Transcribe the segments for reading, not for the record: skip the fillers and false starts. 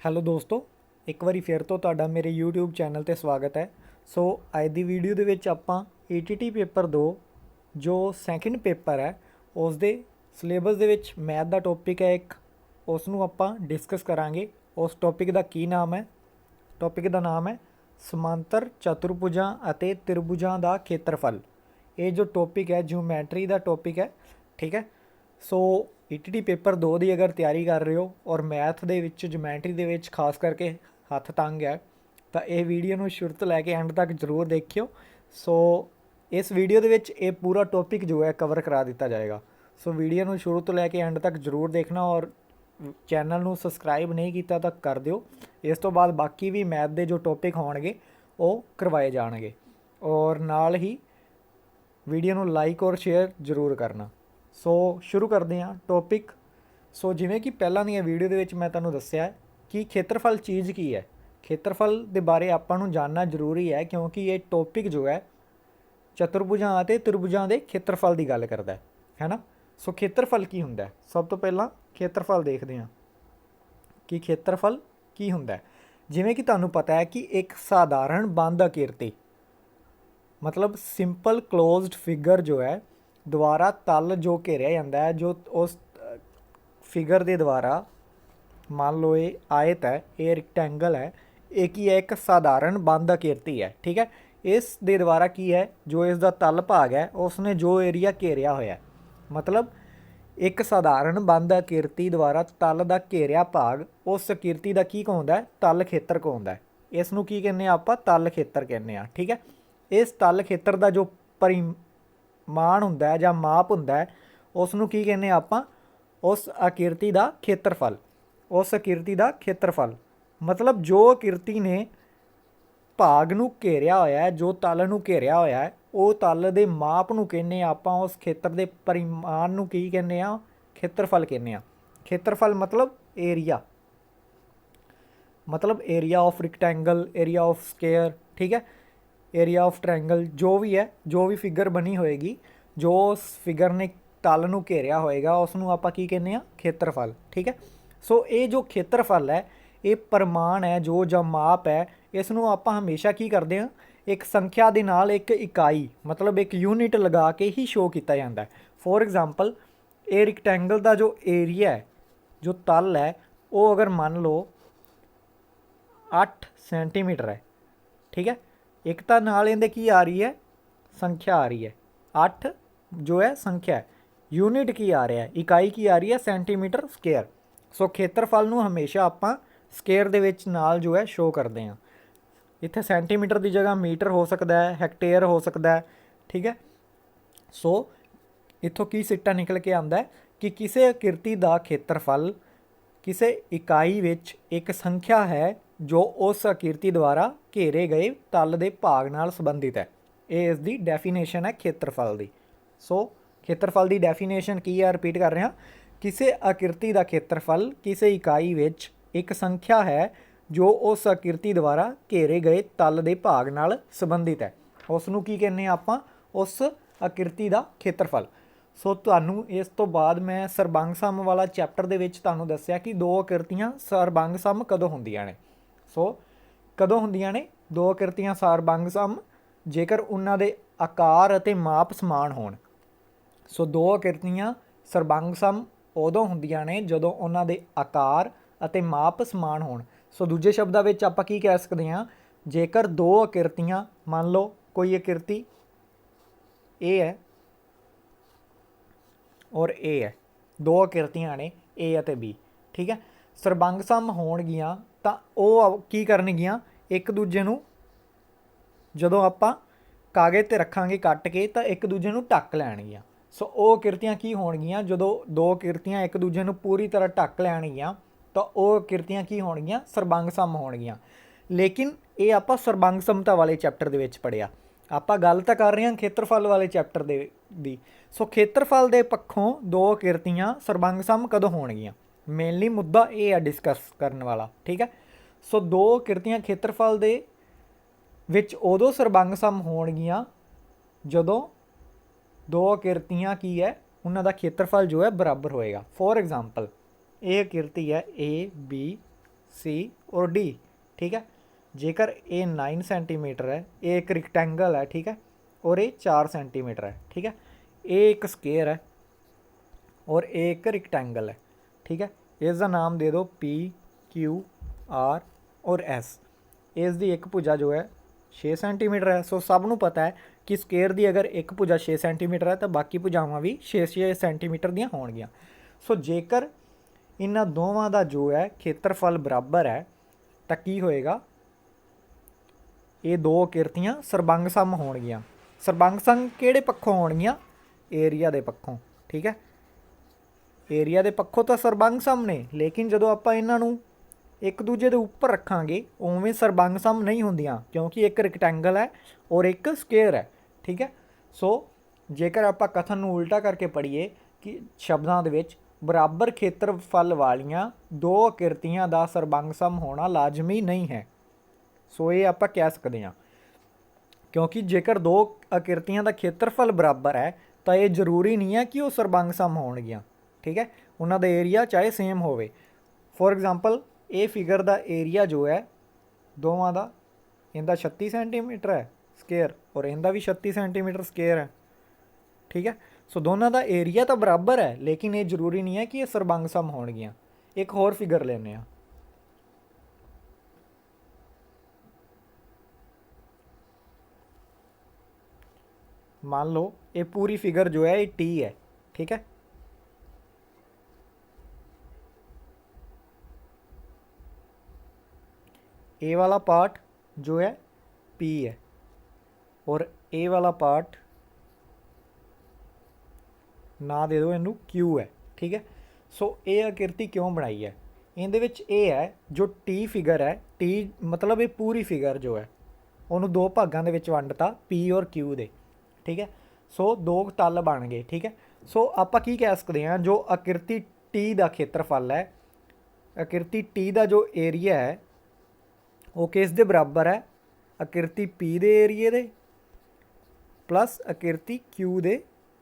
Hello ਦੋਸਤੋ, ਇੱਕ ਵਾਰੀ ਫਿਰ ਤੋਂ ਤੁਹਾਡਾ ਮੇਰੇ YouTube ਚੈਨਲ ਤੇ ਸਵਾਗਤ ਹੈ। ਸੋ ਅੱਜ ਦੀ ਵੀਡੀਓ ਦੇ ਵਿੱਚ ਆਪਾਂ ATT ਪੇਪਰ 2 ਜੋ ਸੈਕਿੰਡ ਪੇਪਰ ਹੈ ਉਸ ਦੇ ਸਿਲੇਬਸ ਦੇ ਵਿੱਚ ਮੈਥ ਦਾ ਟੌਪਿਕ ਹੈ ਇੱਕ, ਉਸ ਨੂੰ ਆਪਾਂ ਡਿਸਕਸ ਕਰਾਂਗੇ। ਉਸ ਟੌਪਿਕ ਦਾ ਕੀ ਨਾਮ ਹੈ? ਟੌਪਿਕ ਦਾ ਨਾਮ ਹੈ ਸਮਾਂਤਰ ਚਤੁਰਭੁਜਾਂ ਅਤੇ ਤ੍ਰਿਭੁਜਾਂ ਦਾ ਖੇਤਰਫਲ। ਇਹ ਜੋ ਟੌਪਿਕ ਹੈ ਜਿਓਮੈਟਰੀ ਦਾ ਟੌਪਿਕ ਹੈ, ਠੀਕ ਹੈ। ਸੋ ATT ਪੇਪਰ 2 ਦੀ ਅਗਰ ਤਿਆਰੀ ਕਰ ਰਹੇ ਹੋ ਔਰ ਮੈਥ ਦੇ ਵਿੱਚ ਜਿਓਮੈਟਰੀ ਦੇ ਵਿੱਚ ਖਾਸ ਕਰਕੇ ਹੱਥ ਤੰਗ ਹੈ ਤਾਂ ਇਹ ਵੀਡੀਓ ਨੂੰ ਸ਼ੁਰੂ ਤੋਂ ਲੈ ਕੇ ਐਂਡ ਤੱਕ ਜ਼ਰੂਰ ਦੇਖਿਓ। ਸੋ ਇਸ ਵੀਡੀਓ ਦੇ ਵਿੱਚ ਇਹ ਪੂਰਾ ਟੌਪਿਕ ਜੋ ਹੈ ਕਵਰ ਕਰਾ ਦਿੱਤਾ ਜਾਏਗਾ। ਸੋ ਵੀਡੀਓ ਨੂੰ ਸ਼ੁਰੂ ਤੋਂ ਲੈ ਕੇ ਐਂਡ ਤੱਕ ਜ਼ਰੂਰ ਦੇਖਣਾ ਔਰ ਚੈਨਲ ਨੂੰ ਸਬਸਕ੍ਰਾਈਬ ਨਹੀਂ ਕੀਤਾ ਤਾਂ ਕਰ ਦਿਓ। ਇਸ ਤੋਂ ਬਾਅਦ ਬਾਕੀ ਵੀ ਮੈਥ ਦੇ ਜੋ ਟੌਪਿਕ ਹੋਣਗੇ ਉਹ ਕਰਵਾਏ ਜਾਣਗੇ ਔਰ ਨਾਲ ਹੀ ਵੀਡੀਓ ਨੂੰ ਲਾਈਕ ਔਰ ਸ਼ੇਅਰ ਜ਼ਰੂਰ ਕਰਨਾ। ਸੋ ਸ਼ੁਰੂ ਕਰਦੇ ਹਾਂ ਟੌਪਿਕ। ਸੋ ਜਿਵੇਂ ਕਿ ਪਹਿਲਾਂ ਦੀਆਂ ਵੀਡੀਓ ਦੇ ਵਿੱਚ ਮੈਂ ਤੁਹਾਨੂੰ ਦੱਸਿਆ ਕਿ ਖੇਤਰਫਲ ਚੀਜ਼ ਕੀ ਹੈ। ਖੇਤਰਫਲ ਦੇ ਬਾਰੇ ਆਪਾਂ ਨੂੰ ਜਾਣਨਾ ਜ਼ਰੂਰੀ ਹੈ ਕਿਉਂਕਿ ਇਹ ਟੌਪਿਕ ਜੋ ਹੈ ਚਤੁਰਭੁਜਾਂ ਅਤੇ ਤ੍ਰਿਭੁਜਾਂ ਦੇ ਖੇਤਰਫਲ ਦੀ ਗੱਲ ਕਰਦਾ ਹੈ ਨਾ। ਸੋ ਖੇਤਰਫਲ ਕੀ ਹੁੰਦਾ ਹੈ? ਸਭ ਤੋਂ ਪਹਿਲਾਂ ਖੇਤਰਫਲ ਦੇਖਦੇ ਹਾਂ ਕਿ ਖੇਤਰਫਲ ਕੀ ਹੁੰਦਾ ਹੈ। ਜਿਵੇਂ ਕਿ ਤੁਹਾਨੂੰ ਪਤਾ ਹੈ ਕਿ ਇੱਕ ਸਾਧਾਰਨ ਬੰਦ ਆਕ੍ਰਿਤੀ मतलब सिंपल क्लोज्ड फिगर जो है द्वारा तल जो घेरिया जाता है, जो उस फिगर के द्वारा मान लो ये आयत है, ये रिक्टेंगल है, ये की है एक साधारण बंद आकृति है, ठीक है। इस दे द्वारा की है जो इसका तल भाग है उसने जो एरिया घेरिया होया है, मतलब एक साधारण बंद आकृति द्वारा तल का घेरिया भाग उस आकृति का की कहता है? तल खेतर कहता है। इसनों की कहने आपां? तल खेतर कहने आ, ठीक है। इस तल खेतर का जो परिमाण हुंदा है जां माप हुंदा है उसनूं की कहने आपां? उस आकृति का खेत्रफल। उस आकृति का खेत्रफल मतलब जो आकृति ने भाग नूं घेरिया होया है, जो तल नूं घेरिया होया है, वो तल दे माप नूं कहने आपां उस खेत्र दे परिमाण नूं की कहने आ? खेत्रफल कहने आ। खेत्रफल मतलब एरिया, मतलब area of rectangle, area of square, ठीक है। एरिया ऑफ ट्रायंगल जो भी है, जो भी फिगर बनी होएगी, जो उस फिगर ने तल नूं घेरिया होएगा उसनूं आपां की कहने आ? खेत्रफल, ठीक है। सो ये जो खेत्रफल है ये परिमाण है जो जां माप है, इसनूं आपां हमेशा की करदे हां? एक संख्या दे नाल एक इकाई मतलब एक यूनिट लगा के ही शो किया जाता है। फॉर एग्जाम्पल ये रिक्टेंगल का जो एरिया है, जो तल है, वो अगर मान लो 8 सेंटीमीटर है, ठीक है। एक तो नाल इहदे की आ रही है? संख्या आ रही है 8 जो है संख्या है, यूनिट की आ रहा है, इकाई की आ रही है सेंटीमीटर स्केयर। सो खेत्रफल नूं हमेशा आपां स्केयर दे विच नाल जो है शो करते हैं। इत्थे सेंटीमीटर की जगह मीटर हो सकता है, हैक्टेयर हो सकता है, ठीक है। सो इत्थों की सिट्टा निकल के आंदा है कि किसी आकृति का खेत्रफल किसी इकाई विच एक संख्या है जो उस आकृति द्वारा घेरे गए तल के भाग नाल संबंधित है। ये इसकी डेफिनेशन है खेत्रफल की। सो खेत्रफल की डेफिनेशन की है? रिपीट कर रहे हैं। किसी आकृति का खेत्रफल किसी इकाई विच एक संख्या है जो उस आकृति द्वारा घेरे गए तल के भाग नाल संबंधित है। उसनूं की कहने आपां? उस आकृति का खेत्रफल। सो तुहानूं इस तो बाद मैं सरबंग सम वाला चैप्टर दे विच तुहानूं दस्सिया कि दो आकृतियां सरबंग सम कदों हुंदियां ने। सो कदों हुंदियां ने दो आकृतियां सरबंग सम? जेकर उन्हां दे आकार अते माप समान होण। सो दो आकृतियां सरबंग सम उदों हुंदियां ने जदों उन्हां दे आकार अते माप समान होण। सो दूजे शब्दां विच आपां की कह सकदे हां? जेकर दो आकृतियां, मान लो कोई आकृति ए है और ए है, दो आकृतियां ने ए अते बी, ठीक है। सरबंग सम होणगियां तां ओह की करनगियां? एक दूजे नूं जदों आपां कागज़ ते रखांगे कट के तां एक दूजे नूं ढक लैणगियां। सो ओह आकृतियां की होणगियां? जदों दो आकृतियां एक दूजे नूं पूरी तरह ढक लैणगियां तां ओह आकृतियां की होणगियां? सरबंग सम होणगियां। लेकिन ये आपां सरबंग समता वाले चैप्टर दे विच पढ़िया, आपां गल तां कर रहे हां खेत्रफल वाले चैप्टर दी। सो खेत्रफल के पक्षों दो आकृतियां सरबंग सम कदों होणगियां? मेनली मुद्दा ये है डिस्कस करने वाला, ठीक है। सो दो आकृतियां खेत्रफल दे विच उदों सरबंग सम होणगियां जदों दो आकृतियां की है उन्हां दा खेत्रफल जो है बराबर होएगा। फॉर एग्जाम्पल ये आकृति है ए बी C और D, ठीक है। जेकर ये 9 सेंटीमीटर है, ये एक रिक्टेंगल है, ठीक है, और ये 4 सेंटीमीटर है, ठीक है। ये एक स्केयर है और ये एक रिक्टेंगल है, ठीक है। इसका नाम दे दो P Q R और S। इसकी एक भुजा जो है 6 सेंटीमीटर है। सो सब नूं पता है कि स्केयर की अगर एक भुजा 6 सेंटीमीटर है तो बाकी भुजावां भी 6-6 सेंटीमीटर दियां होणगियां। सो जेकर इन्हां दोवां दा जो है खेत्रफल बराबर है तो की होएगा, ये दो आकृतियां सरबंग सम होणगियां। सरबंग सम किहड़े पक्षों होणगियां? एरिया दे पक्षों, ठीक है। एरिया दे पक्षों तो सरबंग सम ने, लेकिन जदों आपां इन्हां नूं एक दूजे दे उपर रखांगे उवें सरबंग सम नहीं होंदियां, क्योंकि एक रिक्टेंगल है और एक स्केयर है, ठीक है। सो जेकर आपां कथन नूं उल्टा करके पढ़ीए कि शब्दां दे विच बराबर खेत्रफल वालियां दो आकृतियां दा सरबंग सम होना लाजमी नहीं है। सो ये आपां कह सकते हैं, क्योंकि जेकर दो आकृतियां दा खेत्रफल बराबर है तो ये जरूरी नहीं है कि वो सरबंग सम होणगियां, ठीक है। उन्हां दा एरिया चाहे सेम होवे। फॉर एग्जांपल ये फिगर दा एरिया जो है दोवां दा, इहदा 36 सेंटीमीटर है स्केयर और इहदा भी 36 सेंटीमीटर स्केयर है, ठीक है। सो दोनों दा एरिया तो बराबर है, लेकिन ये जरूरी नहीं है कि ये सरबंग सम होणगियां। एक होर फिगर लेने आ, मान लो ये पूरी फिगर जो है ये T है, ठीक है। ए वाला पार्ट जो है P है और ए वाला पार्ट ना दे दो इनू Q है, ठीक है। सो ये आकृति क्यों बनाई है? इहदे विच ये है जो T फिगर है, T मतलब ये पूरी फिगर जो है उन्होंने दो भागों के विच वंडता P और Q दे, ठीक है। सो दो तल बन गए, ठीक है। सो आपां की कह सकते हैं, जो आकृति T का खेत्रफल है, आकृति T का जो एरिया है वो किस दे बराबर है? आकृति P दे एरिए दे प्लस आकृति Q दे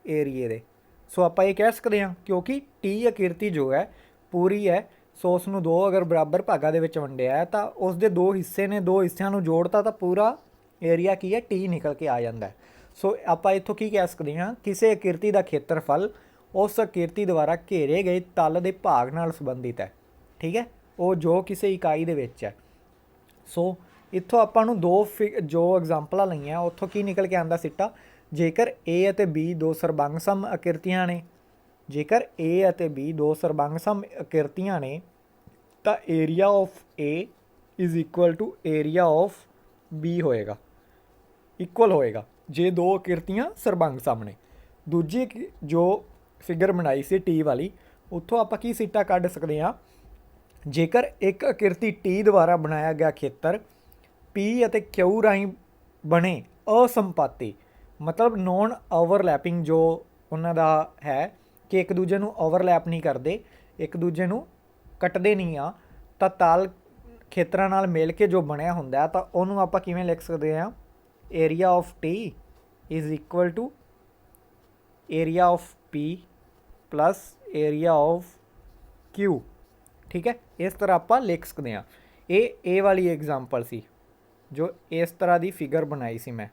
एरिए दे। सो आप ये कह सकते हैं, क्योंकि T आकृति जो है पूरी है, सो उसनूं दो अगर बराबर भागां दे विच वंडिया है तो उसके दो हिस्से ने, दो हिस्सों नूं जोड़ता तो पूरा एरिया की है T निकल के आ जाता है। सो आप इत्थों की कह सकते हैं, किसी आकृति का खेत्रफल उस आकृति द्वारा घेरे गए तल के भाग नाल संबंधित है, ठीक है, वो जो किसी इकाई दे विच है। सो इत्थों आपां नूं दो जो एग्जाम्पलां लईआं उत्थों की निकल के आंदा सिੱਟਾ, जेकर A ਅਤੇ B दो ਸਰਬੰਗ ਸਮ आकृतियां ने, जेकर A ਅਤੇ B दो ਸਰਬੰਗ ਸਮ आकृतियां ने तो area of A is equal to area of B होएगा, इक्वल होएगा जे दो आकृतियां ਸਰਬੰਗ ਸਮ ने। दूजी जो फिगर बनाई सी T वाली, उत्थों आपां की ਸਿੱਟਾ ਕੱਢ सकते हैं, जेकर एक आकृति T द्वारा बनाया गया खेत्र P ਅਤੇ Q राही बने असंपाती, मतलब नॉन ओवरलैपिंग जो उन्होंने है कि एक दूजे नूं ओवरलैप नहीं करते, एक दूजे नूं कटते नहीं आ, तो तल खेत्रां नाल मिल के जो बनया हुंदा है तो उन्होंने आपां किवें लिख सकते हैं? Area of T is equal to area of P plus area of Q, ठीक है। इस तरह आप लिख सकते हैं। ये ए वाली एग्जाम्पल सी जो इस तरह की फिगर बनाई सी मैं,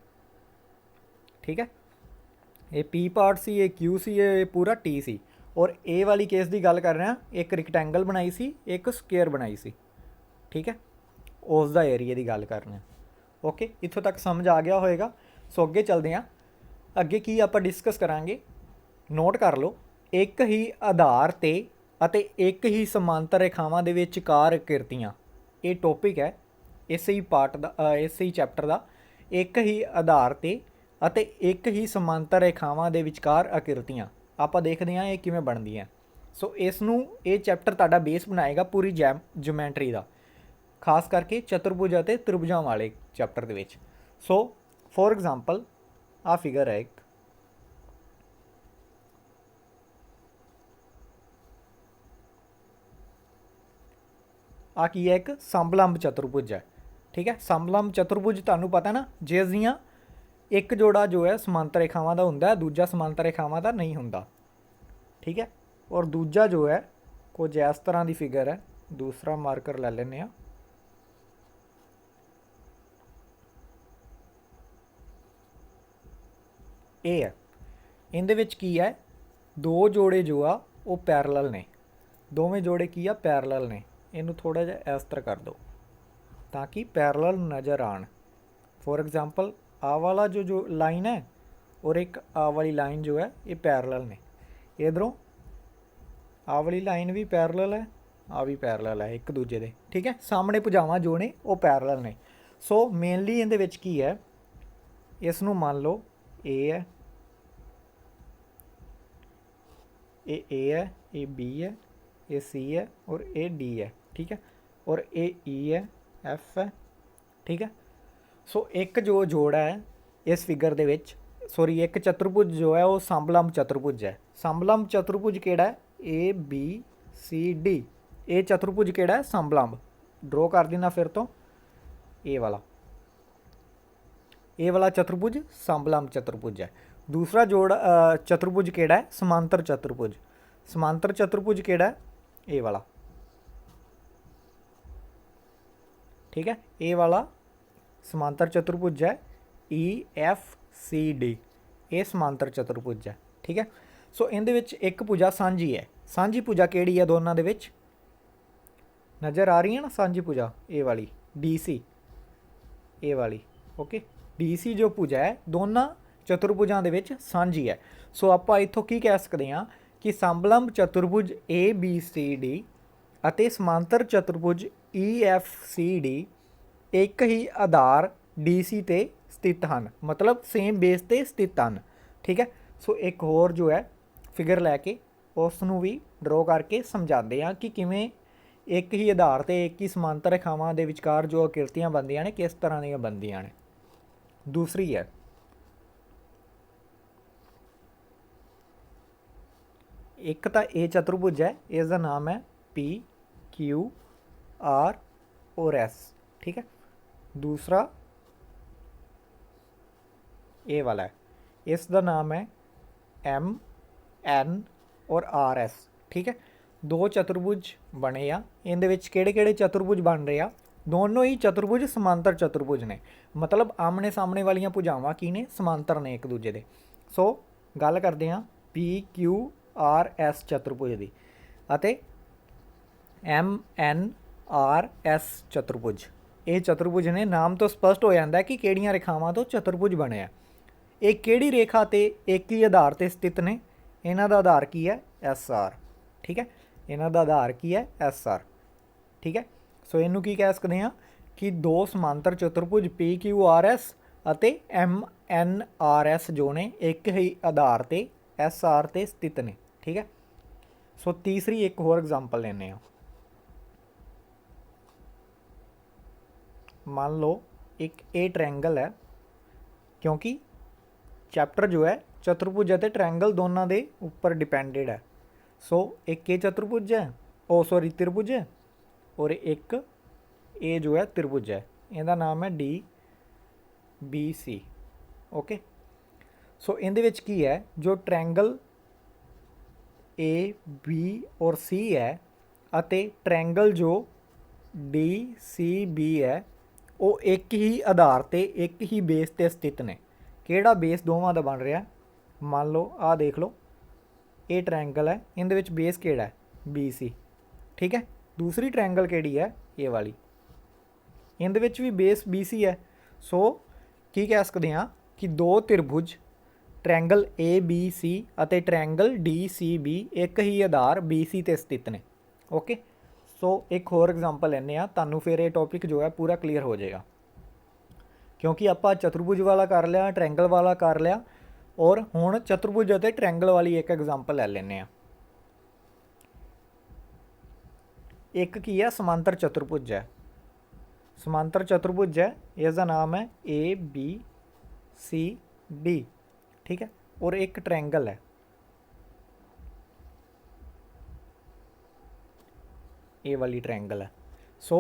ठीक है। ये P पार्ट सी, ये Q सी, ये पूरा T सी, और ए वाली केस की गल कर रहे हैं, एक रिक्टेंगल बनाई सी, एक स्केयर बनाई सी, ठीक है, उसका एरिया की गल कर रहे हैं। ओके, इत्थों तक समझ आ गया होएगा। सो अगे चलते हैं, अगे की आप डिस्कस करांगे, नोट कर लो। एक ही आधार ते ਅਤੇ एक ही समांतर रेखावां दे विचकार आकृतियां, ये टॉपिक है इस ही पार्ट दा, इस ही चैप्टर का। एक ही आधार ते ਅਤੇ एक ही समांतर रेखावां दे विचकार आकृतियां आपां देखते हैं ये किवें बनदियां। सो इसनूं ये चैप्टर तुहाडा बेस बनाएगा पूरी ज्योमैट्री का, खास करके चतुर्भुज ਅਤੇ त्रिभुजां वाले चैप्टर दे विच। सो फॉर एग्जांपल आ फिगर है एक, आ की है एक समलंब चतुर्भुज है, ठीक है। समलंब चतुर्भुज तुहानूं पता ना, जिस दियां एक जोड़ा जो है समांतर रेखावां दा हुंदा है, दूजा समांतर रेखावां दा नहीं हुंदा, ठीक है। और दूजा जो है कुछ इस तरह की फिगर है, दूसरा मार्कर ले लेने आ। ए है इहदे विच की है, दो जोड़े जो आ वो पैरलल ने, दोवें जोड़े की आ पैरलल ने। इनू थोड़ा जिहा इस तरह कर दो ताकि पैरलल नज़र आन। फॉर एग्जांपल आ वाला जो लाइन है और एक आ वाली लाइन जो है ये पैरलल ने। इधरों आ वाली लाइन भी पैरलल है, आ भी पैरलल है एक दूजे दे, ठीक है। सामने भुजावां जो ने वो पैरलल ने। सो मेनली इहदे विच की है, इसनूं मान लो ए है, ए है, ए बी है, ए सी है और ए डी है, ठीक है। और ए ई है, एफ है, ठीक है। सो एक जो जोड़ा है इस फिगर दे विच, सॉरी एक चतुर्भुज जो है वो समलंब चतुर्भुज है। समलंब चतुर्भुज केड़ा है? A B C D. ए चतुर्भुज केड़ा है? समलंब। ड्रॉ कर देना फिर तो ए वाला चतुर्भुज समलंब चतुर्भुज है। दूसरा जोड़ चतुर्भुज केड़ा है? समांतर चतुर्भुज। समांतर चतुर्भुज केड़ा है? ए वाला, ठीक है। ए वाला समांतर चतुर्भुज है, ई एफ सी डी, ये समांतर चतुर्भुज है, ठीक है। सो इहदे विच एक भुजा सांझी है। सांझी भुजा केड़ी है दोनों दे विच? नज़र आ रही है ना सांझी भुजा, ए वाली डी सी, ए वाली, ओके। डी सी जो भुजा है दोनों चतुर्भुजां दे विच सांझी है। सो आपां इत्थों की कह सकते हैं कि समलंब चतुर्भुज ए बी सी डी अते समांतर चतुर्भुज ई एफ सी डी एक ही आधार डी सी ते स्थित हैं, मतलब सेम बेस ते स्थित हैं, ठीक है। सो एक होर जो है फिगर लैके उसनूं भी ड्रॉ करके समझाते हैं कि किवें एक ही आधार ते एक ही समांतर रेखावां दे विचकार जो आकृतियां बनदियां ने किस तरह दीयां बनदियां ने। दूसरी है एक तो ए चतुर्भुज है, इसका नाम है पी क्यू आर और एस, ठीक है। दूसरा ए वाला है, इसका नाम है एम एन और आर एस, ठीक है। दो चतुर्भुज बने आ, इहदे विच किहड़े-किहड़े चतुर्भुज बन रहे आ? दोनों ही चतुर्भुज समांतर चतुर्भुज ने, मतलब आमने सामने वालियां भुजावां की ने? समांतर ने एक दूजे दे। सो गल करते हैं पी क्यू आर एस चतुर्भुज की अते एम एन आर एस चतुर्भुज। ये चतुर्भुज ने, नाम तो स्पष्ट हो जाता है कि किहड़ियां रेखावां तो चतुर्भुज बने आ। ये किहड़ी रेखा ते एक ही आधार ते स्थित ने? इन्हां दा आधार की है? एस आर, ठीक है। इन्हां दा आधार की है? एस आर, ठीक है। सो इनू की कह सकते हैं कि दो समांतर चतुर्भुज पी क्यू आर एस अते एम एन आर एस जो ने एक ही आधार ते एस आर ते स्थित ने, ठीक है। सो तीसरी एक होर एग्जाम्पल लेने आ। मान लो एक ए ट्रायंगल है, क्योंकि चैप्टर जो है चतुर्भुज और ट्रायंगल दोनों के ऊपर डिपेंडेड है। सो एक ए चतुर्भुज है, ओ सॉरी त्रिभुज है, और एक ए जो है त्रिभुज है, इहदा नाम है डी बी सी, ओके। सो इहदे विच की है, जो ट्रायंगल ए बी और सी है अते ट्रायंगल जो डी सी बी है वो एक ही आधार ते एक ही बेस ते स्थित ने। किहड़ा बेस दोवां दा बन रहा? मान लो आ देख लो, ये ट्रायंगल है, इहदे विच बेस किहड़ा है? बी सी, ठीक है। दूसरी ट्रायंगल किहड़ी है? ये वाली, इहदे विच भी बेस बी सी है। सो की कह सकते हैं कि दो त्रिभुज ट्रायंगल ए बी सी अते ट्रायंगल डी सी बी एक ही आधार बी सी ते स्थित ने, ओके। सो एक होर एग्जाम्पल लैने आ, तुहानूं फिर ये टॉपिक जो है पूरा क्लीयर हो जाएगा, क्योंकि आपां चतुर्भुज वाला कर लिया, ट्रायंगल वाला कर लिया, और हुण चतुर्भुज अते ट्रायंगल वाली एक एग्जाम्पल लै लैने आ। एक की है समांतर चतुर्भुज है, समांतर चतुर्भुज है, इसका नाम है ए बी सी डी, ठीक है। और एक ट्रायंगल है, ए वाली ट्रायंगल है। सो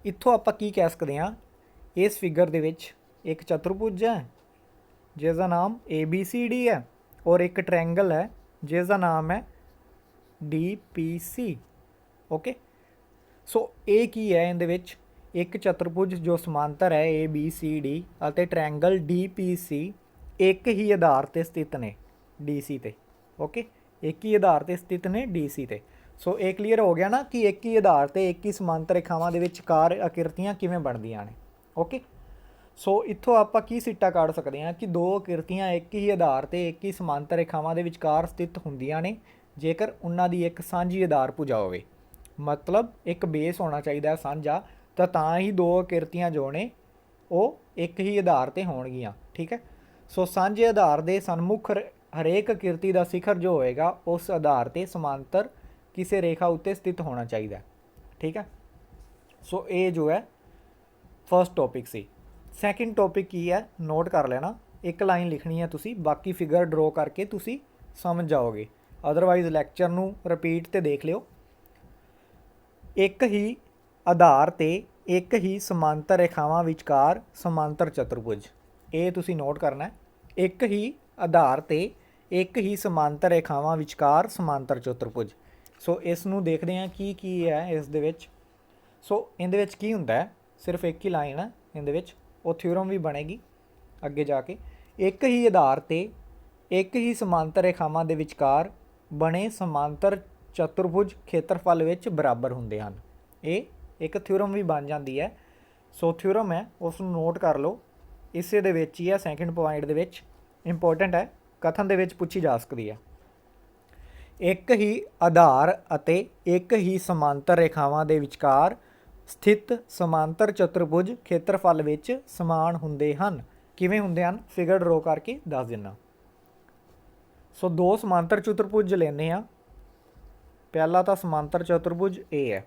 इत्थों आपां की कह सकते हैं, इस फिगर दे विच एक चतुर्भुज है जिसका नाम ए बी सी डी है, और एक ट्रायंगल है जिसका नाम है डी पी सी, ओके। ਸੋ ਇਹ ਕੀ ਹੈ ਇਹਦੇ ਵਿੱਚ, ਇੱਕ ਚਤੁਰਭੁਜ ਜੋ ਸਮਾਂਤਰ ਹੈ ABCD ਅਤੇ ਟ੍ਰਾਇੰਗਲ DPC ਇੱਕ ਹੀ ਆਧਾਰ ਤੇ ਸਥਿਤ ਨੇ DC ਤੇ। ਓਕੇ, ਇੱਕ ਹੀ ਆਧਾਰ ਤੇ ਸਥਿਤ ਨੇ DC ਤੇ। ਸੋ ਇਹ ਕਲੀਅਰ ਹੋ ਗਿਆ ਨਾ ਕਿ ਇੱਕ ਹੀ ਆਧਾਰ ਤੇ ਇੱਕ ਹੀ ਸਮਾਂਤਰ ਰੇਖਾਵਾਂ ਦੇ ਵਿਚਕਾਰ ਆਕ੍ਰਿਤੀਆਂ ਕਿਵੇਂ ਬਣਦੀਆਂ ਨੇ। ਓਕੇ, ਸੋ ਇੱਥੋਂ ਆਪਾਂ ਕੀ ਸਿੱਟਾ ਕੱਢ ਸਕਦੇ ਹਾਂ ਕਿ ਦੋ ਆਕ੍ਰਿਤੀਆਂ ਇੱਕ ਹੀ ਆਧਾਰ ਤੇ ਇੱਕ ਹੀ ਸਮਾਂਤਰ ਰੇਖਾਵਾਂ ਦੇ ਵਿਚਕਾਰ ਸਥਿਤ ਹੁੰਦੀਆਂ ਨੇ ਜੇਕਰ ਉਹਨਾਂ ਦੀ ਇੱਕ ਸਾਂਝੀ ਆਧਾਰ ਭੁਜਾ ਹੋਵੇ। ਮਤਲਬ ਇੱਕ ਬੇਸ ਹੋਣਾ ਚਾਹੀਦਾ ਸਾਂਝਾ, ਤਾਂ ਹੀ ਦੋ ਆਕ੍ਰਿਤੀਆਂ ਜੋ ਨੇ ਉਹ ਇੱਕ ਹੀ ਆਧਾਰ ਤੇ ਹੋਣਗੀਆਂ। ਠੀਕ ਹੈ, ਸੋ ਸਾਂਝੇ ਆਧਾਰ ਦੇ ਸਨਮੁਖ ਹਰੇਕ ਆਕ੍ਰਿਤੀ ਦਾ ਸਿਖਰ ਜੋ ਹੋਏਗਾ ਉਸ ਆਧਾਰ ਤੇ ਸਮਾਂਤਰ ਕਿਸੇ ਰੇਖਾ ਉੱਤੇ ਸਥਿਤ ਹੋਣਾ ਚਾਹੀਦਾ। ਠੀਕ ਹੈ, ਸੋ ਇਹ ਜੋ ਹੈ ਫਸਟ ਟੌਪਿਕ ਸੀ। ਸੈਕਿੰਡ ਟੌਪਿਕ ਕੀ ਹੈ ਨੋਟ ਕਰ ਲੈਣਾ, ਇੱਕ ਲਾਈਨ ਲਿਖਣੀ ਹੈ ਤੁਸੀਂ, ਬਾਕੀ ਫਿਗਰ ਡਰੋ ਕਰਕੇ ਤੁਸੀਂ ਸਮਝ ਜਾਓਗੇ, ਅਦਰਵਾਈਜ਼ ਲੈਕਚਰ ਨੂੰ ਰਿਪੀਟ ਤੇ ਦੇਖ ਲਿਓ। ਇੱਕ ਹੀ ਆਧਾਰ ਤੇ ਇੱਕ ਹੀ ਸਮਾਂਤਰ ਰੇਖਾਵਾਂ ਵਿਚਕਾਰ ਸਮਾਂਤਰ ਚਤੁਰਭੁਜ, ਇਹ ਤੁਸੀਂ ਨੋਟ ਕਰਨਾ ਹੈ। ਇੱਕ ਹੀ ਆਧਾਰ ਤੇ ਇੱਕ ਹੀ ਸਮਾਂਤਰ ਰੇਖਾਵਾਂ ਵਿਚਕਾਰ ਸਮਾਂਤਰ ਚਤੁਰਭੁਜ। ਸੋ ਇਸ ਨੂੰ ਦੇਖਦੇ ਹਾਂ ਕੀ ਹੈ ਇਸ ਦੇ ਵਿੱਚ। ਸੋ ਇਹਦੇ ਵਿੱਚ ਕੀ ਹੁੰਦਾ ਹੈ, ਸਿਰਫ ਇੱਕ ਹੀ ਲਾਈਨ ਹੈ ਇਹਦੇ ਵਿੱਚ, ਉਹ ਥਿਊਰਮ ਵੀ ਬਣੇਗੀ ਅੱਗੇ ਜਾ ਕੇ। ਇੱਕ ਹੀ ਆਧਾਰ ਤੇ ਇੱਕ ਹੀ ਸਮਾਂਤਰ ਰੇਖਾਵਾਂ ਦੇ ਵਿਚਕਾਰ ਬਣੇ ਸਮਾਂਤਰ ਚਤੁਰਭੁਜ ਖੇਤਰਫਲ ਵਿੱਚ ਬਰਾਬਰ ਹੁੰਦੇ ਹਨ। ਇਹ ਇੱਕ ਥਿਊਰਮ ਵੀ ਬਣ ਜਾਂਦੀ ਹੈ। ਸੋ ਥਿਊਰਮ ਹੈ ਉਸ ਨੂੰ ਨੋਟ ਕਰ ਲਓ, ਇਸੇ ਦੇ ਵਿੱਚ ਹੀ ਹੈ, ਸੈਕਿੰਡ ਪੁਆਇੰਟ ਦੇ ਵਿੱਚ ਇੰਪੋਰਟੈਂਟ ਹੈ, ਕਥਨ ਦੇ ਵਿੱਚ ਪੁੱਛੀ ਜਾ ਸਕਦੀ ਹੈ। ਇੱਕ ਹੀ ਆਧਾਰ ਅਤੇ ਇੱਕ ਹੀ ਸਮਾਂਤਰ ਰੇਖਾਵਾਂ ਦੇ ਵਿਚਕਾਰ ਸਥਿਤ ਸਮਾਂਤਰ ਚਤੁਰਭੁਜ ਖੇਤਰਫਲ ਵਿੱਚ ਸਮਾਨ ਹੁੰਦੇ ਹਨ। ਕਿਵੇਂ ਹੁੰਦੇ ਹਨ, ਫਿਗਰ ਡਰੋ ਕਰਕੇ ਦੱਸ ਦਿੰਦਾ। ਸੋ ਦੋ ਸਮਾਂਤਰ ਚਤੁਰਭੁਜ ਲੈਂਦੇ ਹਾਂ। ਪਹਿਲਾ ਤਾਂ ਸਮਾਂਤਰ ਚਤੁਰਭੁਜ A ਹੈ,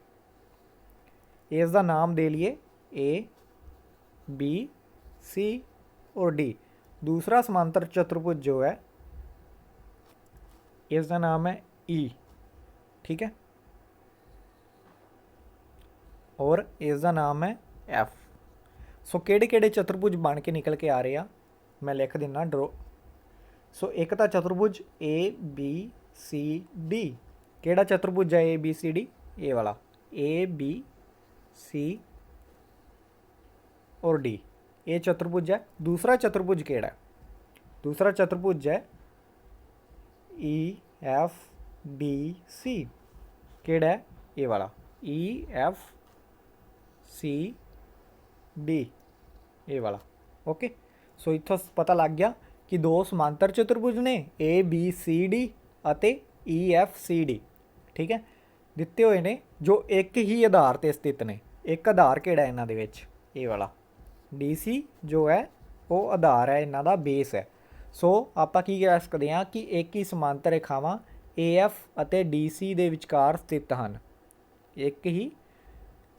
ਇਸ ਦਾ ਨਾਮ ਦੇ ਲਈਏ A B C और D। दूसरा समांतर चतुर्भुज जो है इसका नाम है E। ठीक है, और इसका नाम है F। सो ਕਿਹੜੇ ਕਿਹੜੇ ਚਤੁਰਭੁਜ ਬਣ ਕੇ ਨਿਕਲ ਕੇ ਆ ਰਹੇ ਆ ਮੈਂ ਲਿਖ ਦਿੰਦਾ ਡਰੋ। ਸੋ ਇੱਕ ਤਾਂ ਚਤੁਰਭੁਜ ABCD, ਕਿਹੜਾ ਚਤੁਰਭੁਜ ਹੈ ABCD, ਇਹ ਵਾਲਾ ABC और D, ये चतुर्भुज है। दूसरा चतुर्भुज केड़ा, दूसरा चतुर्भुज है EFDC, केड़ा है ये वाला EFCD, ये वाला। ओके, सो इत्थों पता लग गया कि दो समांतर चतुर्भुज ने ABCD ਅਤੇ EFCD। ठीक है, ਦਿੱਤੇ ਹੋਏ ਨੇ ਜੋ ਇੱਕ ਹੀ ਆਧਾਰ ਤੇ ਸਥਿਤ ਨੇ। ਇੱਕ ਆਧਾਰ ਕਿਹੜਾ ਇਹਨਾਂ ਦੇ ਵਿੱਚ, ਇਹ ਵਾਲਾ DC ਜੋ ਹੈ ਉਹ ਆਧਾਰ ਹੈ, ਇਹਨਾਂ ਦਾ ਬੇਸ ਹੈ। ਸੋ ਆਪਾਂ ਕੀ ਕਹਿ ਸਕਦੇ ਹਾਂ ਕਿ ਇੱਕ ਹੀ ਸਮਾਂਤਰ ਰੇਖਾਵਾਂ AF ਅਤੇ DC ਦੇ ਵਿਚਕਾਰ ਸਥਿਤ ਹਨ। ਇੱਕ ਹੀ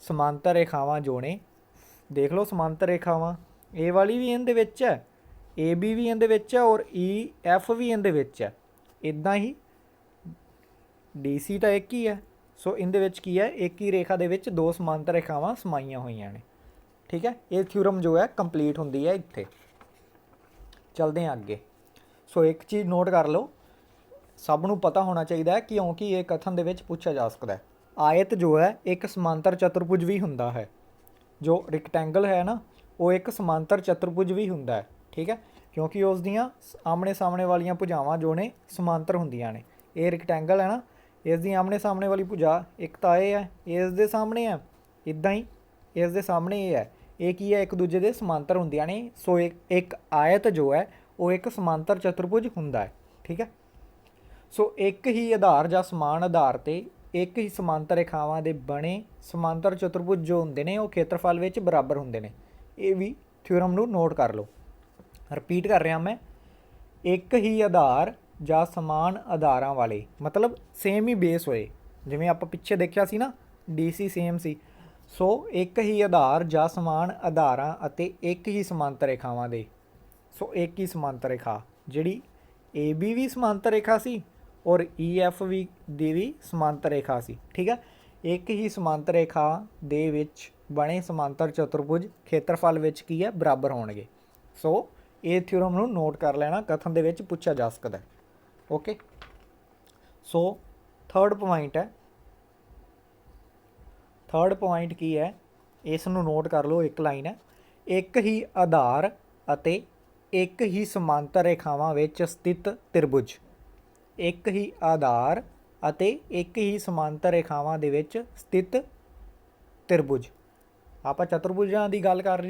ਸਮਾਂਤਰ ਰੇਖਾਵਾਂ ਜੋ ਨੇ, ਦੇਖ ਲਓ ਸਮਾਂਤਰ ਰੇਖਾਵਾਂ, ਇਹ ਵਾਲੀ ਵੀ ਇਹਦੇ ਵਿੱਚ ਹੈ, AB ਵੀ ਇਹਦੇ ਵਿੱਚ ਹੈ ਔਰ EF ਵੀ ਇਹਦੇ ਵਿੱਚ ਹੈ। ਇੱਦਾਂ ਹੀ DC ਤਾਂ ਇੱਕ ਹੀ ਹੈ। ਸੋ ਇਹਦੇ ਵਿੱਚ ਕੀ ਹੈ, ਇੱਕ ਹੀ ਰੇਖਾ ਦੇ ਵਿੱਚ ਦੋ ਸਮਾਂਤਰ ਰੇਖਾਵਾਂ ਸਮਾਈਆਂ ਹੋਈਆਂ ਨੇ। ਠੀਕ ਹੈ, ਇਹ ਥਿਊਰਮ ਜੋ ਹੈ ਕੰਪਲੀਟ ਹੁੰਦੀ ਹੈ ਇੱਥੇ। ਚਲਦੇ ਹਾਂ ਅੱਗੇ। ਸੋ ਇੱਕ ਚੀਜ਼ ਨੋਟ ਕਰ ਲਓ, ਸਭ ਨੂੰ ਪਤਾ ਹੋਣਾ ਚਾਹੀਦਾ ਹੈ ਕਿਉਂਕਿ ਇਹ ਕਥਨ ਦੇ ਵਿੱਚ ਪੁੱਛਿਆ ਜਾ ਸਕਦਾ ਹੈ। ਆਇਤ ਜੋ ਹੈ ਇੱਕ ਸਮਾਂਤਰ ਚਤੁਰਭੁਜ ਵੀ ਹੁੰਦਾ ਹੈ। ਜੋ ਰੈਕਟੈਂਗਲ ਹੈ ਨਾ, ਉਹ ਇੱਕ ਸਮਾਂਤਰ ਚਤੁਰਭੁਜ ਵੀ ਹੁੰਦਾ ਹੈ। ਠੀਕ ਹੈ, ਕਿਉਂਕਿ ਉਸ ਦੀਆਂ ਆਮਣੇ ਸਾਹਮਣੇ ਵਾਲੀਆਂ ਭੁਜਾਵਾਂ ਜੋ ਨੇ ਸਮਾਂਤਰ ਹੁੰਦੀਆਂ ਨੇ। ਇਹ ਰੈਕਟੈਂਗਲ ਹੈ ਨਾ, ਇਸ ਦੀ ਆਮਣੇ ਸਾਹਮਣੇ ਵਾਲੀ ਭੁਜਾ ਇੱਕ ਤਾਂ ਇਹ ਹੈ, ਇਸ ਦੇ ਸਾਹਮਣੇ ਹੈ, ਇੱਦਾਂ ਹੀ ਇਸ ਦੇ ਸਾਹਮਣੇ ਇਹ ਹੈ। ਇਹ ਕੀ ਹੈ, ਇੱਕ ਦੂਜੇ ਦੇ ਸਮਾਂਤਰ ਹੁੰਦੀਆਂ ਨੇ। ਸੋ ਇੱਕ ਆਇਤ ਜੋ ਹੈ ਉਹ ਇੱਕ ਸਮਾਂਤਰ ਚਤੁਰਭੁਜ ਹੁੰਦਾ ਹੈ। ਠੀਕ ਹੈ, ਸੋ ਇੱਕ ਹੀ ਆਧਾਰ ਜਾਂ ਸਮਾਨ ਆਧਾਰ ਤੇ ਇੱਕ ਹੀ ਸਮਾਂਤਰ ਰੇਖਾਵਾਂ ਦੇ ਬਣੇ ਸਮਾਂਤਰ ਚਤੁਰਭੁਜ ਜੋ ਹੁੰਦੇ ਨੇ ਉਹ ਖੇਤਰਫਲ ਵਿੱਚ ਬਰਾਬਰ ਹੁੰਦੇ ਨੇ। ਇਹ ਵੀ ਥਿਊਰਮ ਨੂੰ ਨੋਟ ਕਰ ਲਓ। ਰਿਪੀਟ ਕਰ ਰਿਹਾ ਮੈਂ, ਇੱਕ ਹੀ ਆਧਾਰ ਜਾਂ ਸਮਾਨ ਆਧਾਰਾਂ ਵਾਲੇ, ਮਤਲਬ ਸੇਮ ਹੀ ਬੇਸ ਹੋਏ, ਜਿਵੇਂ ਆਪਾਂ ਪਿੱਛੇ ਦੇਖਿਆ ਸੀ ਨਾ DC ਸੇਮ ਸੀ। ਸੋ ਇੱਕ ਹੀ ਆਧਾਰ ਜਾਂ ਸਮਾਨ ਆਧਾਰਾਂ ਅਤੇ ਇੱਕ ਹੀ ਸਮਾਂਤਰ ਰੇਖਾਵਾਂ ਦੇ। ਸੋ ਇੱਕ ਹੀ ਸਮਾਂਤਰ ਰੇਖਾ ਜਿਹੜੀ AB ਵੀ ਸਮਾਂਤਰ ਰੇਖਾ ਸੀ ਔਰ EF ਵੀ ਦੀ ਵੀ ਸਮਾਂਤਰ ਰੇਖਾ ਸੀ। ਠੀਕ ਹੈ, ਇੱਕ ਹੀ ਸਮਾਂਤਰ ਰੇਖਾ ਦੇ ਵਿੱਚ ਬਣੇ ਸਮਾਂਤਰ ਚਤੁਰਭੁਜ ਖੇਤਰਫਲ ਵਿੱਚ ਕੀ ਹੈ, ਬਰਾਬਰ ਹੋਣਗੇ। ਸੋ ਇਹ ਥਿਊਰਮ ਨੂੰ ਨੋਟ ਕਰ ਲੈਣਾ, ਕਥਨ ਦੇ ਵਿੱਚ ਪੁੱਛਿਆ ਜਾ ਸਕਦਾ ਹੈ। ਓਕੇ, ਸੋ ਥਰਡ ਪੁਆਇੰਟ ਹੈ ਥਰਡ ਪੁਆਇੰਟ ਕੀ ਹੈ, ਇਸ ਨੂੰ ਨੋਟ ਕਰ ਲਓ, ਇੱਕ ਲਾਈਨ ਹੈ, ਇੱਕ ਹੀ ਆਧਾਰ ਅਤੇ ਇੱਕ ਹੀ ਸਮਾਂਤਰ ਰੇਖਾਵਾਂ ਵਿੱਚ ਸਥਿਤ ਤ੍ਰਿਭੁਜ। ਇੱਕ ਹੀ ਆਧਾਰ ਅਤੇ ਇੱਕ ਹੀ ਸਮਾਂਤਰ ਰੇਖਾਵਾਂ ਦੇ ਵਿੱਚ ਸਥਿਤ ਤ੍ਰਿਭੁਜ। ਆਪਾਂ ਚਤੁਰਭੁਜਾਂ ਦੀ ਗੱਲ ਕਰ